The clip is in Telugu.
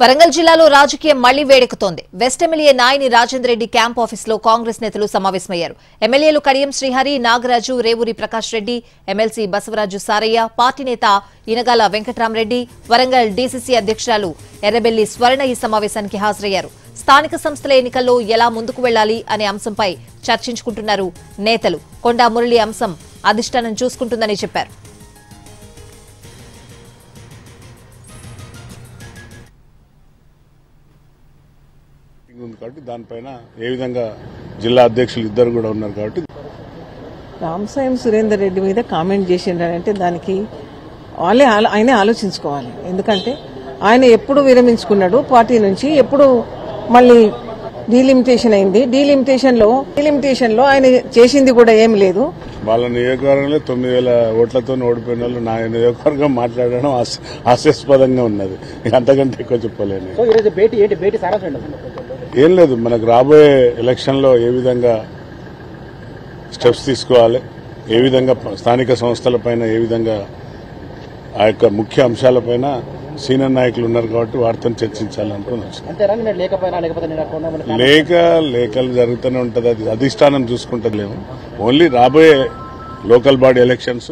వరంగల్ జిల్లాలో రాజకీయం మళ్లీ వేడెక్కుతోంది. West MLA Nayani Rajender Reddy camp ఆఫీసులో కాంగ్రెస్ నేతలు సమావేశమయ్యారు. ఎమ్మెల్యేలు కడియం శ్రీహరి, నాగరాజు, రేవూరి ప్రకాష్ రెడ్డి, ఎమ్మెల్సీ బసవరాజు సారయ్య, పార్టీ నేత ఇనగాల వెంకట్రామరెడ్డి, వరంగల్ డీసీసీ అధ్యక్షురాలు ఎర్రబెల్లి స్వర్ణ ఈ సమావేశానికి హాజరయ్యారు. స్థానిక సంస్థల ఎన్నికల్లో ఎలా ముందుకు వెళ్లాలి అనే అంశంపై చర్చించుకుంటున్నారు నేతలు. కొండా మురళి అంశం అధిష్టానం చూసుకుంటుందని చెప్పారు. కాబట్టి దానిపైన ఏ విధంగా జిల్లా అధ్యక్షులు ఇద్దరు కూడా ఉన్నారు కాబట్టి రామసాయం సురేందర్ రెడ్డి మీద కామెంట్ చేసిండ్రంటే దానికి ఆయనే ఆలోచించుకోవాలి. ఎందుకంటే ఆయన ఎప్పుడు విరమించుకున్నాడు పార్టీ నుంచి, ఎప్పుడు మళ్ళీ డీలిమిటేషన్ అయింది. డీలిమిటేషన్ లో ఆయన చేసింది కూడా ఏం లేదు. వాళ్ళ నియోజకవర్గంలో 9,000 ఓట్లతో ఓడిపోయిన వాళ్ళు నా నియోజకవర్గం మాట్లాడడం హాస్యాస్పదంగా ఉన్నది. అంతకంటే ఎక్కువ చెప్పలేను. ఏం లేదు, మనకు రాబోయే ఎలక్షన్ లో ఏ విధంగా స్టెప్స్ తీసుకోవాలి, ఏ విధంగా స్థానిక సంస్థలపైన ఏ విధంగా ఆ యొక్క ముఖ్య అంశాలపైన సీనియర్ నాయకులు ఉన్నారు కాబట్టి వారితో చర్చించాలనుకున్నాను. లేఖలు జరుగుతూనే ఉంటుంది, అది అధిష్టానం చూసుకుంటలేము. ఓన్లీ రాబోయే లోకల్ బాడీ ఎలక్షన్స్